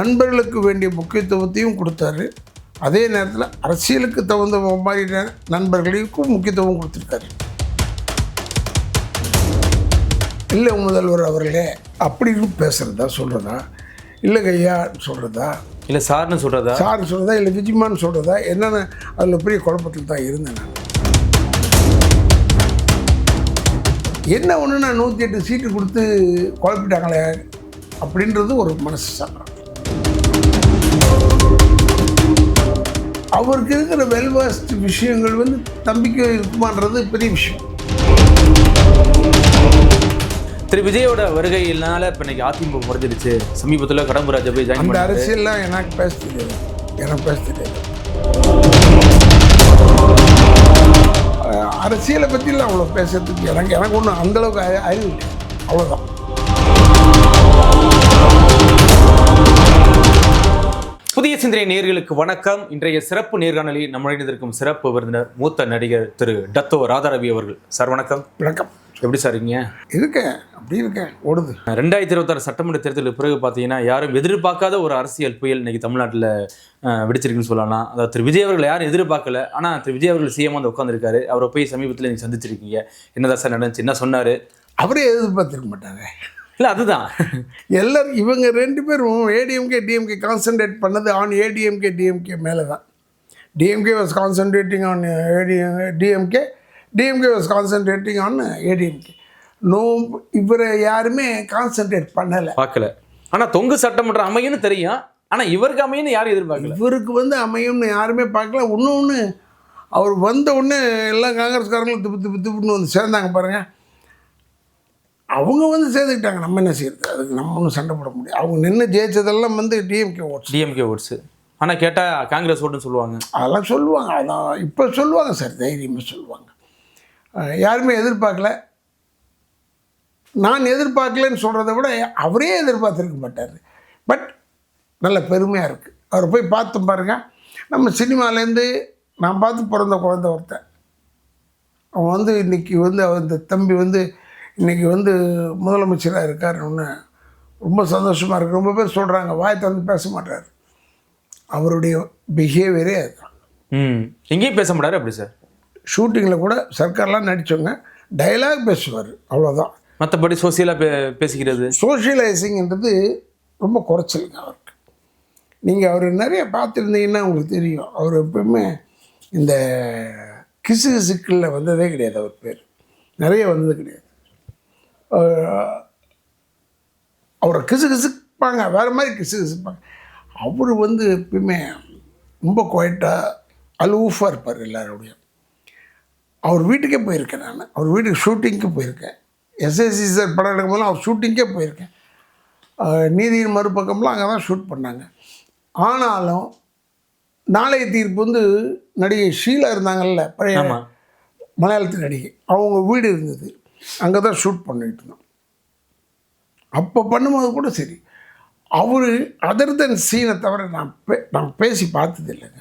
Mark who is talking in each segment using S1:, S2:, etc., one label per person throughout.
S1: நண்பர்களுக்கு வேண்டிய முக்கியத்துவத்தையும் கொடுத்தாரு. அதே நேரத்தில் அரசியலுக்கு தகுந்த மாதிரி நண்பர்களுக்கும் முக்கியத்துவம் கொடுத்துருக்காரு. இல்லை முதல்வர் அவர்களே அப்படின்னு பேசுகிறதா சொல்கிறதா, இல்லை ஐயா சொல்கிறதா,
S2: இல்லை சார்னு சொல்கிறதா,
S1: சார் சொல்கிறதா, இல்லை விஜயமான்னு சொல்கிறதா, என்னென்ன அதில் பெரிய குழப்பத்தில் தான் இருந்தேன் நான். என்ன ஒன்று நான் 108 சீட்டு கொடுத்து குழப்பிட்டாங்களே அப்படின்றது ஒரு மனசு சாப்பிட்றேன். அவருக்கு இருக்கிற வெல்வாஸ்ட் விஷயங்கள் நம்பிக்கை இருக்குமான்றது பெரிய விஷயம்.
S2: திரு விஜயோட வருகையினால இப்போ இன்னைக்கு அதிமுக முறைஞ்சிருச்சு. சமீபத்தில் கடம்பூராஜை போய்
S1: அந்த அரசியல்லாம் எனக்கு பேச தெரியாது, அரசியலை பற்றிலாம் அவ்வளோ பேசுறதுக்கு எனக்கு ஒன்றும் அந்தளவுக்கு அறிவு இல்லை, அவ்வளோதான்.
S2: புதிய சிந்தனை நேயர்களுக்கு வணக்கம். இன்றைய சிறப்பு நேர்காணலில் நம்ம இணைந்திருக்கும் சிறப்பு விருந்தினர் மூத்த நடிகர் திரு டத்தோ ராதாரவி அவர்கள். சார் வணக்கம்.
S1: வணக்கம்.
S2: எப்படி சார் இருக்கீங்க?
S1: இருக்கேன் ஓடுது.
S2: 2026 சட்டமன்ற தேர்தலுக்கு பிறகு பார்த்தீங்கன்னா யாரும் எதிர்பார்க்காத ஒரு அரசியல் புயல் இன்னைக்கு தமிழ்நாட்டில் வெடிச்சிருக்குன்னு சொல்லலாம். அதாவது திரு விஜய் அவர்கள் யாரும் எதிர்பார்க்கல, ஆனால் திரு விஜய் அவர்கள் சிஎம் வந்து உட்காந்துருக்காரு. அவரை போய் சமீபத்தில் நீங்கள் சந்திச்சிருக்கீங்க. என்னதான் சார் நடந்துச்சு, என்ன சொன்னார்?
S1: அவரே எதிர்பார்த்துருக்க மாட்டாங்க.
S2: இல்லை அதுதான்
S1: எல்லாரும் இவங்க 2 பேரும் ஏடிஎம்கே டிஎம்கே கான்சன்ட்ரேட் பண்ணது ஆன் ஏடிஎம்கே டிஎம்கே மேலே தான். DMK was concentrating on DMK was concentrating on ADMK. இவரை யாருமே கான்சன்ட்ரேட் பார்க்கல.
S2: ஆனால் தொங்கு சட்டமன்றம் அமையும்னு தெரியும், ஆனால் இவருக்கு அமையும்னு யாரும் எதிர்பார்க்கல.
S1: இவருக்கு அமையும்னு யாருமே பார்க்கல. ஒன்று அவர் வந்த உடனே எல்லாம் காங்கிரஸ்காரங்களும் திப்புன்னு வந்து சேர்ந்தாங்க பாருங்கள். அவங்க சேர்ந்துக்கிட்டாங்க. நம்ம என்ன செய்யறது, அதுக்கு நம்ம ஒன்றும் சண்டை போட முடியும். அவங்க நின்று ஜெயிச்சதெல்லாம் டிஎம்கே ஓட்ஸ்.
S2: ஆனால் கேட்டால் காங்கிரஸ் ஓட்டுன்னு சொல்லுவாங்க.
S1: அதெல்லாம் சொல்லுவாங்க, அதான் இப்போ சொல்லுவாங்க சார், தைரியமாக சொல்லுவாங்க. யாருமே எதிர்பார்க்கல. நான் எதிர்பார்க்கலன்னு சொல்கிறத விட அவரே எதிர்பார்த்துருக்க மாட்டார். பட் நல்ல பெருமையாக இருக்குது. அவரை போய் பார்த்து பாருங்கள். நம்ம சினிமாலேருந்து நான் பார்த்து பிறந்த குழந்தை ஒருத்தன் அவன் இன்றைக்கி அந்த தம்பி இன்றைக்கி முதலமைச்சராக இருக்காருன்னு ரொம்ப சந்தோஷமாக இருக்குது. ரொம்ப பேர் சொல்கிறாங்க, வாய் திறந்து பேச மாட்டார். அவருடைய பிஹேவியரே அதுதான்.
S2: எங்கேயும் பேச மாட்டார். அப்படி சார்
S1: ஷூட்டிங்கில் கூட சர்க்கார்லாம் நடித்தவங்க டைலாக் பேசுவார், அவ்வளோதான்.
S2: மற்றபடி சோசியலாக பேசிக்கிறது,
S1: சோஷியலைசிங்கிறது ரொம்ப குறைச்சலுங்க அவருக்கு. நீங்கள் அவர் நிறைய பார்த்துருந்தீங்கன்னா உங்களுக்கு தெரியும். அவர் எப்பவுமே இந்த கிசுகிசுக்களில் வந்ததே கிடையாது. அவர் பேர் நிறைய வந்தது கிடையாது. அவரை கிசுகிசுப்பாங்க, வேறு மாதிரி கிசுகிசுப்பாங்க. அவர் எப்பவுமே ரொம்ப குவைட்டாக அலூஃபாக இருப்பார் எல்லாரோடையும். அவர் வீட்டுக்கே போயிருக்கேன் நான். அவர் வீட்டுக்கு ஷூட்டிங்க்கு போயிருக்கேன். எஸ்எஸ்சி சார் படம் எடுக்கும் போதெல்லாம் அவர் ஷூட்டிங்கே போயிருக்கேன். நீதியின் மறுபக்கம்லாம் அங்கே தான் ஷூட் பண்ணாங்க. ஆனாலும் நாளைய தீர்ப்பு நடிகை ஷீலா இருந்தாங்கல்ல, பழைய மலையாளத்து நடிகை, அவங்க வீடு இருந்தது. அங்கே தான் ஷூட் பண்ணிகிட்டு இருந்தோம். அப்போ பண்ணும்போது கூட சரி, அவர் அதர் தென் சீனை தவிர நான் பேசி பார்த்தது இல்லைங்க.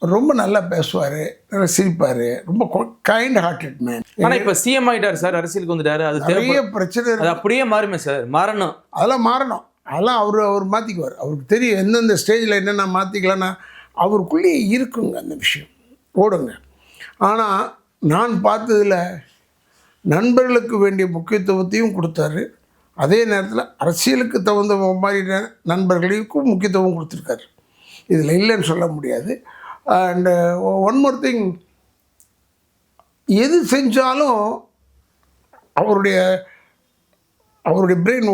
S1: ரொம்ப நல்லா பேசுவார், நல்லா சிரிப்பார், ரொம்ப கைண்ட் ஹார்ட்டட் மேன்.
S2: ஆனால் இப்போ சிஎம் ஆகிட்டார் சார், அரசியலுக்கு வந்துட்டார். அது
S1: நிறைய பிரச்சனை,
S2: அது அப்படியே மாறுமே சார். மாறணும்,
S1: அதெல்லாம் மாறணும். அதெல்லாம் அவர் மாற்றிக்குவார். அவருக்கு தெரியும் எந்தெந்த ஸ்டேஜில் என்னென்ன மாற்றிக்கலான்னா அவருக்குள்ளேயே இருக்குங்க அந்த விஷயம், ஓடுங்க. ஆனால் நான் பார்த்ததில் நண்பர்களுக்கு வேண்டிய முக்கியத்துவத்தையும் கொடுத்தாரு. அதே நேரத்தில் அரசியலுக்கு தகுந்த மாதிரி நண்பர்களுக்கும் முக்கியத்துவம் கொடுத்துருக்காரு. இதில் இல்லைன்னு சொல்ல முடியாது. அண்டு ஒன் மோர் திங், எது செஞ்சாலும் அவருடைய பிரெயின்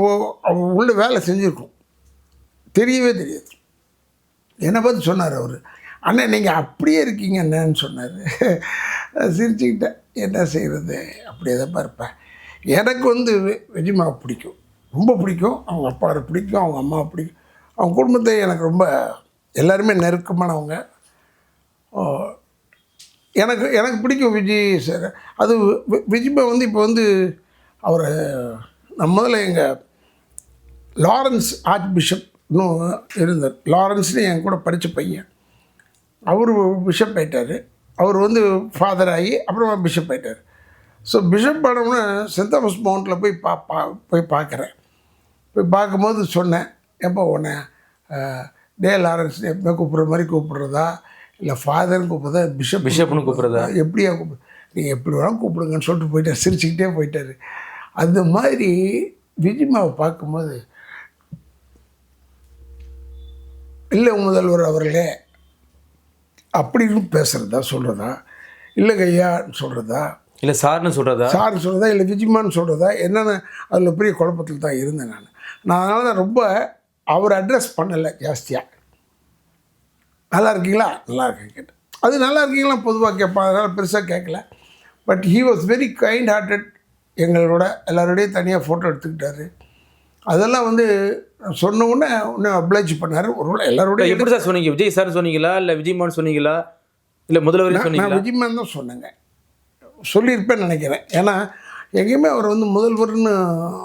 S1: உள்ள வேலை செஞ்சுருக்கும், தெரியவே தெரியாது. என்னை பார்த்து சொன்னார் அவர், அண்ணன் நீங்கள் அப்படியே இருக்கீங்க என்னன்னு சொன்னார். சிரிச்சுக்கிட்டேன், என்ன செய்கிறது, அப்படியே தான் இருப்பேன். எனக்கு விஜயமாவை பிடிக்கும், ரொம்ப பிடிக்கும். அவங்க அப்பாவை பிடிக்கும், அவங்க அம்மாவை பிடிக்கும், அவங்க குடும்பத்தை எனக்கு ரொம்ப எல்லாருமே நெருக்கமானவங்க. எனக்கு பிடிக்கும் விஜய் சார். அது விஜயமா இப்போ அவரை நம்ம முதல்ல எங்கள் லாரன்ஸ் ஆர்ச் பிஷப் இன்னும் இருந்தார். லாரன்ஸ்னு என் கூட படித்த பையன், அவர் பிஷப் ஆகிட்டார். அவர் ஃபாதர் ஆகி அப்புறமா பிஷப் ஆகிட்டார். ஸோ பிஷப் ஆனோம்னா சென்ட் தாமஸ் மவுண்ட்டில் போய் பார்க்குறேன். போய் பார்க்கும்போது சொன்னேன், எப்போ உன்னை டே லாரன்ஸ் எப்போ கூப்பிட்ற மாதிரி கூப்பிட்றதா, இல்லை ஃபாதர்னு கூப்பிட்றதா,
S2: பிஷப்னு கூப்பிட்றதா,
S1: எப்படியா நீங்கள் எப்படி வேணாலும் கூப்பிடுங்கன்னு சொல்லிட்டு போயிட்டார், சிரிச்சுக்கிட்டே போயிட்டார். அந்த மாதிரி விஜிமாவை பார்க்கும்போது, இல்லை முதல்வர் அவர்களே அப்படின்னு பேசுகிறதா சொல்கிறதா, இல்லைங்க ஐயான்னு சொல்கிறதா,
S2: இல்லை சார்னு சொல்கிறதா,
S1: சொல்கிறதா, இல்லை விஜிமான்னு சொல்கிறதா, என்னென்ன அதில் பெரிய குழப்பத்தில் தான் இருந்தேன் நான் அதனால தான் ரொம்ப அவர் அட்ரஸ் பண்ணலை ஜாஸ்தியாக. நல்லா இருக்கீங்களா, நல்லா இருக்கேன் கேட்டேன். அது நல்லா இருக்கீங்களா பொதுவாக கேட்பான், அதனால் பெருசாக கேட்கல. But he was very kind hearted. எங்களோட எல்லாரோடையும் தனியாக ஃபோட்டோ எடுத்துக்கிட்டாரு. அதெல்லாம் வந்து சொன்ன உடனே இன்னும் அப்ளைச் பண்ணார். ஒரு எல்லாரோட
S2: எப்படி சார் சொன்னீங்க? விஜய் சார் சொன்னீங்களா, இல்லை விஜய்மான் சொன்னீங்களா, இல்லை முதல்வர் சொன்னீங்களா?
S1: நான் விஜய்மான் தான் சொன்னேங்க, சொல்லியிருப்பேன்னு நினைக்கிறேன். ஏன்னா எங்கேயுமே அவர் வந்து முதல்வர்னு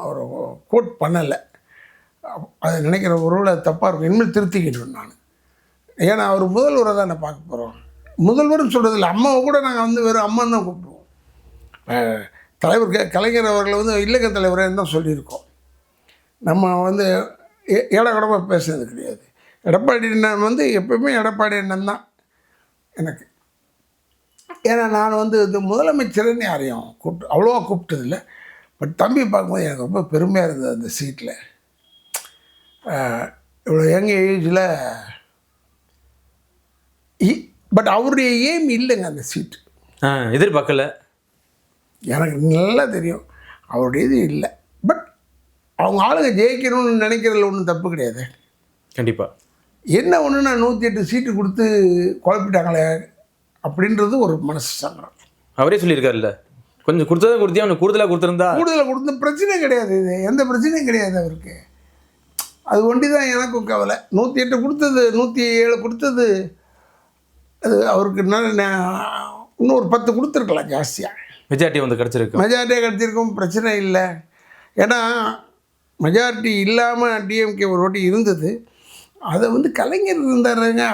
S1: அவர் கோட் பண்ணலை. அதை நினைக்கிற ஒருவேளை தப்பாக இருக்கும், இனிமேல் திருத்திக்கிட்டேன் நான். ஏன்னா அவர் முதல்வரை தான் நான் பார்க்க போகிறோம். முதல்வர்னு சொல்கிறதில்ல, அம்மாவை கூட நாங்கள் வந்து வெறும் அம்மான்னு தான் கூப்பிடுவோம். தலைவர் கலைஞர் அவர்களை வந்து இல்லங்க தலைவரேன்னு தான் சொல்லியிருக்கோம். நம்ம வந்து ஏடகடமாக பேசுனது கிடையாது. எடப்பாடி அண்ணன் வந்து எப்போயுமே எடப்பாடி அண்ணன் தான் எனக்கு. ஏன்னா நான் வந்து இந்த முதலமைச்சர்னு யாரையும் அவ்வளோவா கூப்பிட்டதில்லை. பட் தம்பி பார்க்கும்போது எனக்கு ரொம்ப பெருமையாக இருந்தது அந்த சீட்டில். இவ்வளோ யங் ஏஜில். பட் அவருடைய எய்ம் இல்லைங்க அந்த சீட்டு.
S2: எதிர்பார்க்கல. எனக்கு
S1: நல்லா தெரியும் அவருடைய இது இல்லை. பட் அவங்க ஆளுங்க ஜெயிக்கணும்னு நினைக்கிறதுல ஒன்றும் தப்பு கிடையாது.
S2: கண்டிப்பாக.
S1: என்ன ஒன்று, நான் 108 சீட்டு கொடுத்து குழப்பிட்டாங்களே அப்படின்றது ஒரு மனசு சங்கடம்.
S2: அவரே சொல்லியிருக்காருல்ல, கொஞ்சம் கொடுத்தியா அவனுக்கு கூடுதலாக கொடுத்து
S1: பிரச்சனை கிடையாது. இது எந்த பிரச்சனையும் கிடையாது அவருக்கு. அது ஒண்டி தான் எனக்கும் கவலை. 108 கொடுத்தது, 107 கொடுத்தது, அது அவருக்கு இன்னும் ஒரு 10 கொடுத்துருக்கலாம் ஜாஸ்தியாக.
S2: மெஜாரிட்டி வந்து
S1: கிடச்சிருக்கும், பிரச்சனை இல்லை. ஏன்னா மெஜாரிட்டி இல்லாமல் டிஎம்கே ஒரு வாட்டி இருந்தது. அதை வந்து கலைஞர் இருந்தாருங்க,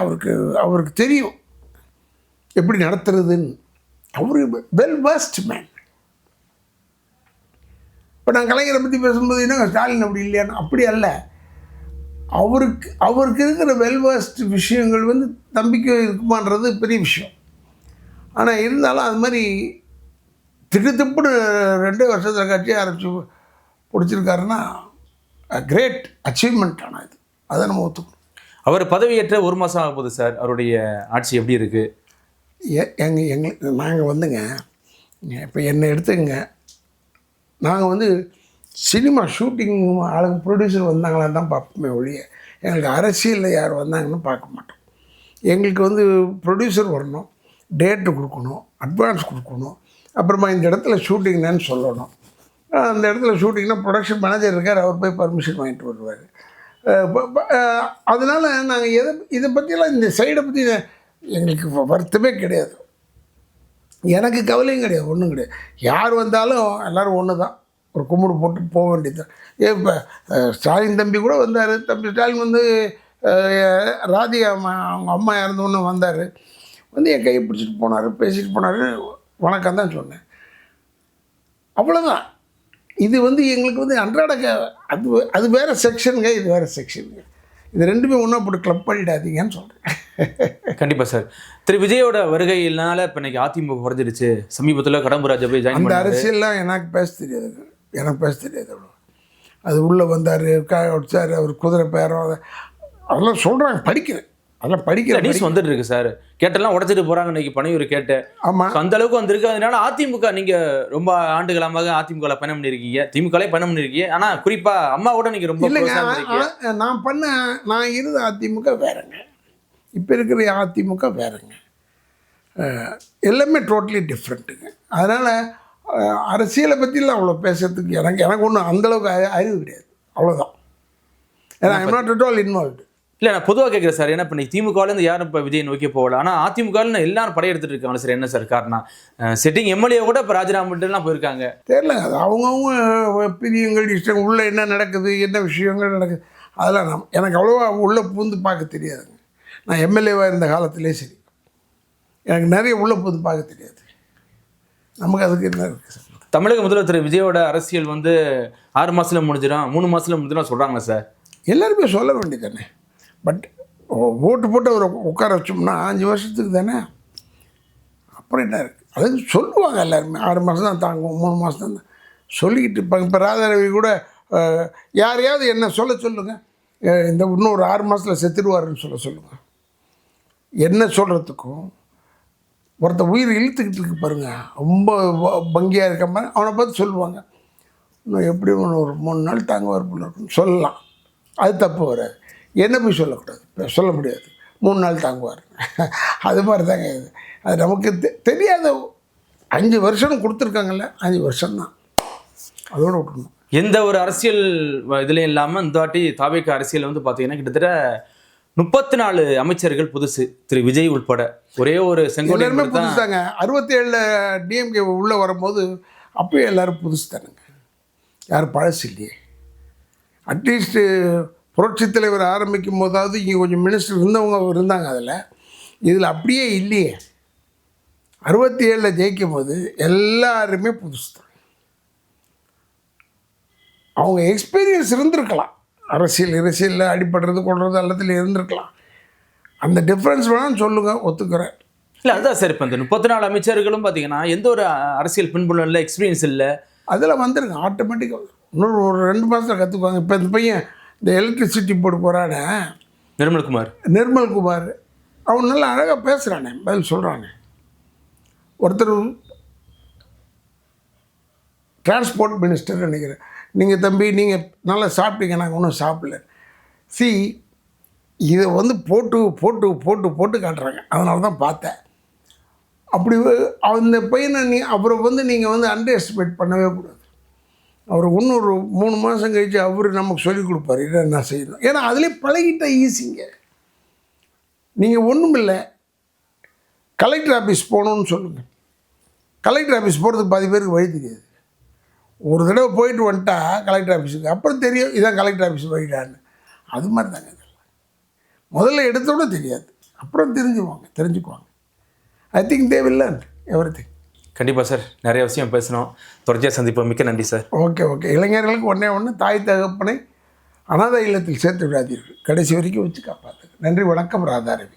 S1: அவருக்கு தெரியும் எப்படி நடத்துறதுன்னு. அவரு வெல் வெஸ்ட் மேன். இப்போ நான் கலைஞரை பற்றி பேசும்போது என்ன ஸ்டாலின் அப்படி இல்லையான்னு, அப்படி அல்ல. அவருக்கு இருக்கிற வெல்வர்ஸ்ட் விஷயங்கள் வந்து தம்பிக்கு இருக்குமான்றது பெரிய விஷயம். ஆனால் இருந்தாலும் அது மாதிரி திடுத்துப்புன்னு 2 வருஷத்தில் கட்சி ஆரம்பித்து பிடிச்சிருக்காருன்னா கிரேட் அச்சீவ்மெண்ட். ஆனால் இது அதை நம்ம ஒத்துக்கணும்.
S2: அவர் பதவியேற்ற 1 மாதம் ஆக போகுது சார். அவருடைய ஆட்சி எப்படி இருக்குது?
S1: நாங்கள் வந்துங்க, இப்போ என்னை எடுத்துங்க, நாங்கள் வந்து சினிமா ஷூட்டிங் ஆளுங்க ப்ரொடியூசர் வந்தாங்களான்னு தான் பார்ப்போமே ஒழிய எங்களுக்கு அரசியலில் யார் வந்தாங்கன்னு பார்க்க மாட்டோம். எங்களுக்கு வந்து ப்ரொடியூசர் வரணும், டேட்டு கொடுக்கணும், அட்வான்ஸ் கொடுக்கணும், அப்புறமா இந்த இடத்துல ஷூட்டிங்னு சொல்லணும். அந்த இடத்துல ஷூட்டிங்னா ப்ரொடக்ஷன் மேனேஜர் இருக்கார், அவர் போய் பர்மிஷன் வாங்கிட்டு வருவார். அதனால் நாங்கள் இதை பற்றியெல்லாம் இந்த சைடை பற்றி எங்களுக்கு வருத்தமே கிடையாது. எனக்கு கவலையும் கிடையாது, ஒன்றும் கிடையாது. யார் வந்தாலும் எல்லோரும் ஒன்று தான், ஒரு கும்பிடு போட்டு போக வேண்டியது தான். இப்போ ஸ்டாலின் தம்பி கூட வந்தார். தம்பி ஸ்டாலின் வந்து ராதிகா அவங்க அம்மா இறந்தோன்னு வந்தார். வந்து என் கையை பிடிச்சிட்டு போனார், பேசிட்டு போனார், வணக்கம் தான் சொன்னேன், அவ்வளோதான். இது வந்து எங்களுக்கு வந்து அன்றாட அது வேறு செக்ஷனுங்க, இது வேறு செக்ஷனுங்க. இது ரெண்டுமே ஒன்றா போட்டு கிளப் பண்ணிடாதீங்கன்னு சொல்கிறேன்.
S2: கண்டிப்பாக சார். திரு விஜயோட வருகையினால இப்போ இன்னைக்கு அதிமுக குறைஞ்சிருச்சு. சமீபத்தில் கடம்பூராஜை போய் ஜாயின்
S1: அந்த அரசியல்லாம் எனக்கு பேச தெரியாது அவ்வளோ. அது உள்ளே வந்தார், வச்சார், அவர் குதிரை பேரம், அதெல்லாம் சொல்கிறாங்க, படிக்கிறேன், அதெல்லாம் படிக்கிற
S2: நியூஸ் வந்துட்டு இருக்கு சார். கேட்டெல்லாம் உடச்சிட்டு போகிறாங்க இன்னைக்கு பணியூர் கேட்டு.
S1: ஆமாம்,
S2: அந்த அளவுக்கு வந்திருக்கு. அதனால அதிமுக நீங்கள் ரொம்ப ஆண்டுகளாக அதிமுகவில் பயணம் பண்ணியிருக்கீங்க, திமுகலே பயணம் பண்ணியிருக்கீங்க. ஆனால் குறிப்பாக அம்மாவோட நீங்கள் ரொம்ப
S1: இல்லைங்க. நான் இருந்த அதிமுக வேறங்க, இப்போ இருக்கிற அதிமுக வேறங்க, எல்லாமே டோட்டலி டிஃப்ரெண்ட்டுங்க. அதனால் அரசியலை பற்றிலாம் அவ்வளோ பேசுறதுக்கு எனக்கு ஒன்றும் அந்தளவுக்கு அறிவு கிடையாது, அவ்வளோதான். ஏன்னா I'm not at all involved.
S2: இல்லை, நான் பொதுவாக கேட்குறேன் சார். ஏன்னா இப்போ நீங்கள் திமுகலேருந்து யாரும் இப்போ விஜய் நோக்கி போகல, ஆனால் அதிமுகவில் எல்லாரும் படையெடுத்துட்டு இருக்காங்க சார். என்ன சார் காரணம்? சிட்டிங் எம்எல்ஏ கூட இப்போ ராஜினாமாலாம் போயிருக்காங்க.
S1: தெரியல, அது அவங்கவுங்க பிரியங்கள் இஷ்டம், உள்ளே என்ன நடக்குது, என்ன விஷயங்கள் நடக்குது, அதெல்லாம் எனக்கு அவ்வளோவா உள்ளே பூந்து பார்க்க தெரியாதுங்க. நான் எம்எல்ஏவாக இருந்த காலத்திலே சரி, எனக்கு நிறைய உள்ளே பூந்து பார்க்க தெரியாது. நமக்கு அதுக்கு என்ன இருக்குது சார்?
S2: தமிழக முதல்வர் திரு விஜயோட அரசியல் வந்து 6 மாதத்தில் முடிஞ்சிடும், 3 மாதத்தில் முடிஞ்சிடும் சொல்கிறாங்க சார்.
S1: எல்லாருமே சொல்ல வேண்டியது தானே. பட் ஓட்டு போட்டு அவரை உட்கார வச்சோம்னா 5 வருஷத்துக்கு தானே. அப்புறம் என்ன இருக்குது, அது சொல்லுவாங்க எல்லாருமே 6 மாதம் தான் தாங்குவோம், 3 மாதம் தான் சொல்லிக்கிட்டு இருப்பாங்க. இப்போ ராதாரவி கூட யாரையாவது என்ன சொல்லுங்கள், இந்த இன்னும் ஒரு 6 மாதத்தில் செத்துடுவாருன்னு சொல்லுங்கள். என்ன சொல்கிறதுக்கும் ஒருத்தர் உயிர் இழுத்துக்கிட்டு இருக்கு பாருங்கள், ரொம்ப பங்கியாக இருக்க மாதிரி அவனை பார்த்து சொல்லுவாங்க, இன்னும் எப்படியும் ஒரு 3 நாள் தாங்குவார் போல இருக்குன்னு சொல்லலாம். அது தப்பு வராது. என்ன போய் சொல்லக்கூடாது, இப்போ சொல்ல முடியாது 3 நாள் தாங்குவார். அது மாதிரி தாங்க இது. அது நமக்கு தெரியாத 5 வருஷம் கொடுத்துருக்காங்கல்ல, 5 வருஷம்தான், அதோடு விட்டுணும்.
S2: எந்த ஒரு அரசியல் இதுலையும் இல்லாமல் இந்த வாட்டி தாவேகா அரசியல் வந்து பார்த்தீங்கன்னா கிட்டத்தட்ட 34 அமைச்சர்கள் புதுசு, திரு விஜய் உட்பட. ஒரே ஒரு செங்கோட்டையன்
S1: எல்லாருமே புதுசு தாங்க. 67 டிஎம்கே உள்ளே வரும்போது அப்போயே எல்லோரும் புதுசு தானுங்க, யாரும் பழசு இல்லையே. அட்லீஸ்ட்டு புரட்சித் தலைவர் ஆரம்பிக்கும் போதாவது இங்கே கொஞ்சம் மினிஸ்டர் இருந்தவங்க இருந்தாங்க. இதில் அப்படியே இல்லையே. 67 ஜெயிக்கும் போது எல்லாருமே புதுசு தான். அவங்க எக்ஸ்பீரியன்ஸ் இருந்திருக்கலாம், அரசியலில் அடிப்படுறது கொள்வது எல்லாத்துலேயும் இருந்திருக்கலாம். அந்த டிஃப்ரென்ஸ் வேணாலும் சொல்லுங்கள், ஒத்துக்கிறேன்.
S2: இல்லை அதுதான் சார். இப்போ இந்த 34 அமைச்சர்களும் பார்த்தீங்கன்னா எந்த ஒரு அரசியல் பின்புலம் இல்லை, எக்ஸ்பீரியன்ஸ் இல்லை.
S1: அதில் வந்துருங்க ஆட்டோமேட்டிக்காக. இன்னொரு ஒரு 2 மாதத்தில் கற்றுக்குவாங்க. இப்போ இந்த பையன் இந்த எலக்ட்ரிசிட்டி போர்டு போகிறானே நிர்மல்குமார், அவன் நல்லா அழகாக பேசுகிறானே, பதில் சொல்கிறானே. ஒருத்தர் டிரான்ஸ்போர்ட் மினிஸ்டர் நினைக்கிறேன், நீங்கள் தம்பி நீங்கள் நல்லா சாப்பிட்டீங்க, நாங்கள் ஒன்றும் சாப்பிடல. இதை வந்து போட்டு போட்டு போட்டு போட்டு காட்டுறாங்க. அதனால தான் பார்த்தேன். அப்படி அந்த பையனை அவரை வந்து நீங்கள் வந்து அண்டர் எஸ்டிமேட் பண்ணவே கூடாது. அவர் இன்னொரு 3 மாதம் கழித்து அவர் நமக்கு சொல்லிக் கொடுப்பார், இதை என்ன செய்யணும். ஏன்னா அதிலே பழகிட்ட ஈஸிங்க. நீங்கள் ஒன்றும் இல்லை, கலெக்டர் ஆஃபீஸ் போகணுன்னு சொல்லுங்கள். கலெக்டர் ஆஃபீஸ் போகிறதுக்கு பாதி பேருக்கு வழி தெரியாது. ஒரு தடவை போயிட்டு வந்துட்டா கலெக்டர் ஆஃபீஸுக்கு அப்புறம் தெரியும் இதான் கலெக்டர் ஆஃபீஸ் போயிட்டான்னு. அது மாதிரி தாங்க இதெல்லாம். முதல்ல எடுத்தோட தெரியாது, அப்புறம் தெரிஞ்சுக்குவாங்க. I think they will learn everything.
S2: கண்டிப்பாக சார், நிறைய விஷயம் பேசணும். தொடர்ச்சியாக சந்திப்போம். மிக்க நன்றி சார்.
S1: ஓகே. இளைஞர்களுக்கு ஒன்று தாய் தகப்பனை அனாதை இல்லத்தில் சேர்த்து விடாதீர்கள், கடைசி வரைக்கும் வச்சு காப்பாற்றுங்க. நன்றி, வணக்கம். ராதாரவி.